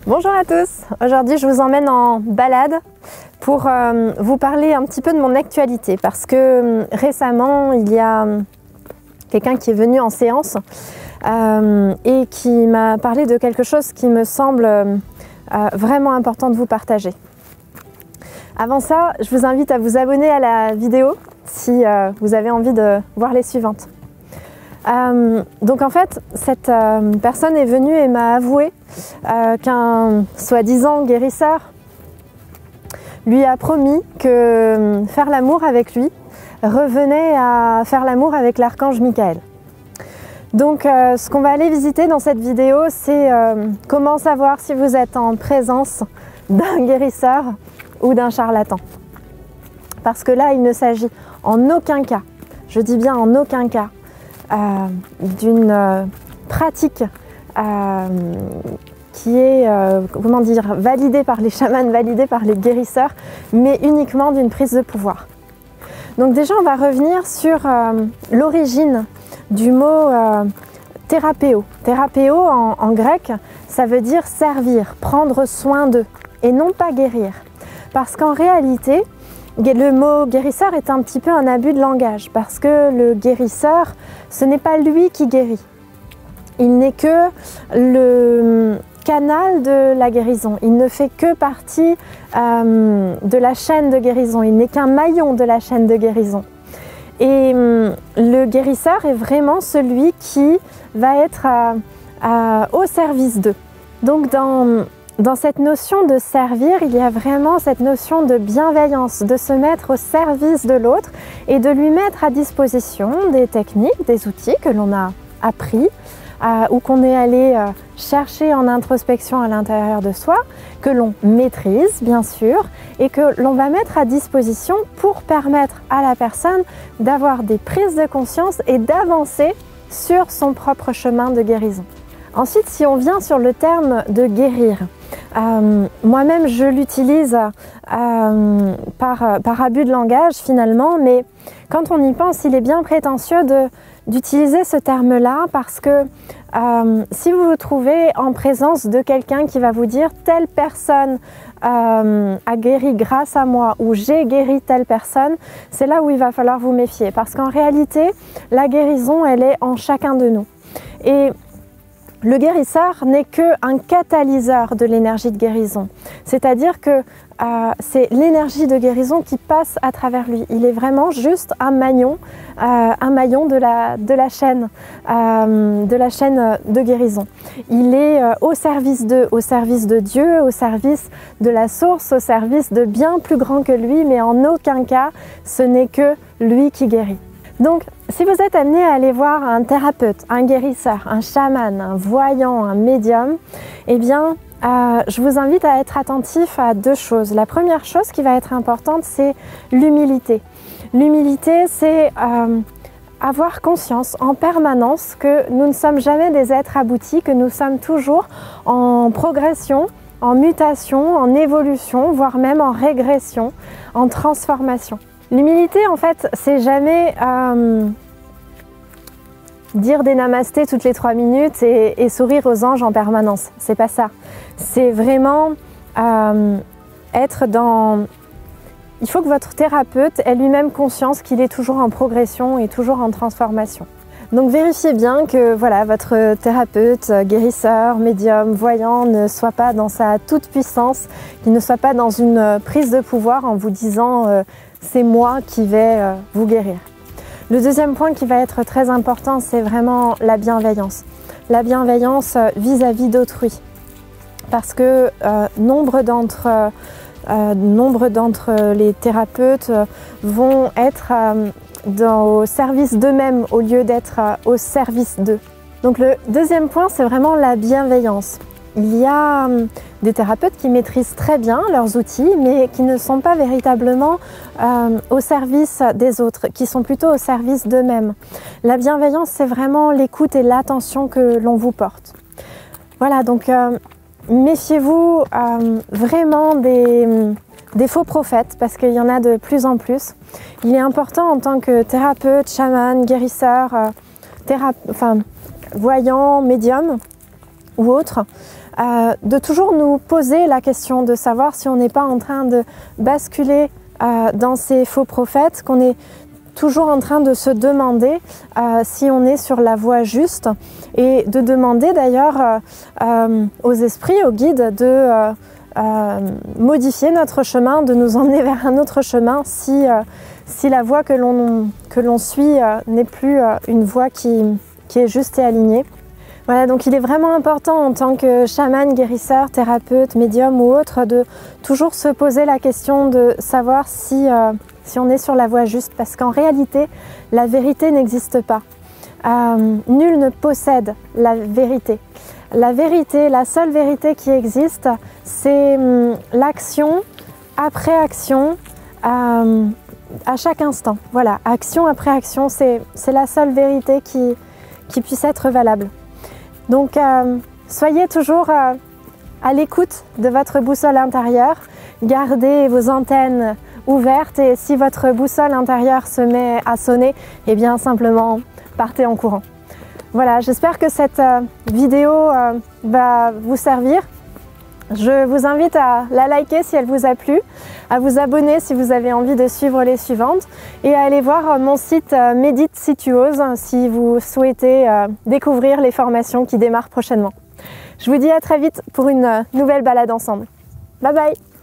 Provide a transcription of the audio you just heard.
Bonjour à tous, aujourd'hui je vous emmène en balade pour vous parler un petit peu de mon actualité parce que récemment il y a quelqu'un qui est venu en séance et qui m'a parlé de quelque chose qui me semble vraiment important de vous partager. Avant ça, je vous invite à vous abonner à la vidéo si vous avez envie de voir les suivantes. Donc en fait, cette personne est venue et m'a avoué qu'un soi-disant guérisseur lui a promis que faire l'amour avec lui revenait à faire l'amour avec l'archange Michael. Donc ce qu'on va aller visiter dans cette vidéo, c'est comment savoir si vous êtes en présence d'un guérisseur ou d'un charlatan. Parce que là, il ne s'agit en aucun cas, je dis bien en aucun cas, d'une pratique qui est comment dire, validée par les chamans, validée par les guérisseurs, mais uniquement d'une prise de pouvoir. Donc déjà on va revenir sur l'origine du mot thérapéo. Thérapéo en grec, ça veut dire servir, prendre soin d'eux et non pas guérir. Parce qu'en réalité, le mot guérisseur est un petit peu un abus de langage parce que le guérisseur, ce n'est pas lui qui guérit. Il n'est que le canal de la guérison. Il ne fait que partie de la chaîne de guérison. Il n'est qu'un maillon de la chaîne de guérison. Et le guérisseur est vraiment celui qui va être au service d'eux. Donc dans cette notion de servir, il y a vraiment cette notion de bienveillance, de se mettre au service de l'autre et de lui mettre à disposition des techniques, des outils que l'on a appris ou qu'on est allé chercher en introspection à l'intérieur de soi, que l'on maîtrise bien sûr et que l'on va mettre à disposition pour permettre à la personne d'avoir des prises de conscience et d'avancer sur son propre chemin de guérison. Ensuite, si on vient sur le terme de guérir, moi-même je l'utilise par abus de langage finalement, mais quand on y pense, il est bien prétentieux d'utiliser ce terme-là parce que si vous vous trouvez en présence de quelqu'un qui va vous dire « telle personne a guéri grâce à moi » ou « j'ai guéri telle personne », c'est là où il va falloir vous méfier parce qu'en réalité, la guérison, elle est en chacun de nous. Et le guérisseur n'est qu'un catalyseur de l'énergie de guérison, c'est-à-dire que c'est l'énergie de guérison qui passe à travers lui. Il est vraiment juste un maillon de la chaîne de guérison. Il est au service de Dieu, au service de la source, au service de bien plus grand que lui, mais en aucun cas ce n'est que lui qui guérit. Donc, si vous êtes amené à aller voir un thérapeute, un guérisseur, un chaman, un voyant, un médium, eh bien, je vous invite à être attentif à deux choses. La première chose qui va être importante, c'est l'humilité. L'humilité, c'est avoir conscience en permanence que nous ne sommes jamais des êtres aboutis, que nous sommes toujours en progression, en mutation, en évolution, voire même en régression, en transformation. L'humilité, en fait, c'est jamais dire des namastés toutes les 3 minutes et sourire aux anges en permanence. C'est pas ça. C'est vraiment être dans... Il faut que votre thérapeute ait lui-même conscience qu'il est toujours en progression et toujours en transformation. Donc vérifiez bien que voilà, votre thérapeute, guérisseur, médium, voyant ne soit pas dans sa toute puissance, qu'il ne soit pas dans une prise de pouvoir en vous disant c'est moi qui vais vous guérir. Le deuxième point qui va être très important, c'est vraiment la bienveillance. La bienveillance vis-à-vis d'autrui. Parce que nombre d'entre les thérapeutes vont être au service d'eux-mêmes au lieu d'être au service d'eux. Donc le deuxième point, c'est vraiment la bienveillance. Il y a des thérapeutes qui maîtrisent très bien leurs outils, mais qui ne sont pas véritablement au service des autres, qui sont plutôt au service d'eux-mêmes. La bienveillance, c'est vraiment l'écoute et l'attention que l'on vous porte. Voilà, donc méfiez-vous vraiment des faux prophètes, parce qu'il y en a de plus en plus. Il est important en tant que thérapeute, chaman, guérisseur, voyant, médium ou autre, de toujours nous poser la question de savoir si on n'est pas en train de basculer dans ces faux prophètes, qu'on est toujours en train de se demander si on est sur la voie juste, et de demander d'ailleurs aux esprits, aux guides de modifier notre chemin, de nous emmener vers un autre chemin si la voie que l'on suit n'est plus une voie qui est juste et alignée. Voilà, donc il est vraiment important en tant que chaman, guérisseur, thérapeute, médium ou autre de toujours se poser la question de savoir si on est sur la voie juste, parce qu'en réalité, la vérité n'existe pas. Nul ne possède la vérité. La vérité, la seule vérité qui existe, c'est l'action après action à chaque instant. Voilà, action après action, c'est la seule vérité qui puisse être valable. Donc, soyez toujours à l'écoute de votre boussole intérieure, gardez vos antennes ouvertes, et si votre boussole intérieure se met à sonner, eh bien simplement partez en courant. Voilà, j'espère que cette vidéo va vous servir. Je vous invite à la liker si elle vous a plu, à vous abonner si vous avez envie de suivre les suivantes, et à aller voir mon site Médite si tu oses si vous souhaitez découvrir les formations qui démarrent prochainement. Je vous dis à très vite pour une nouvelle balade ensemble. Bye bye!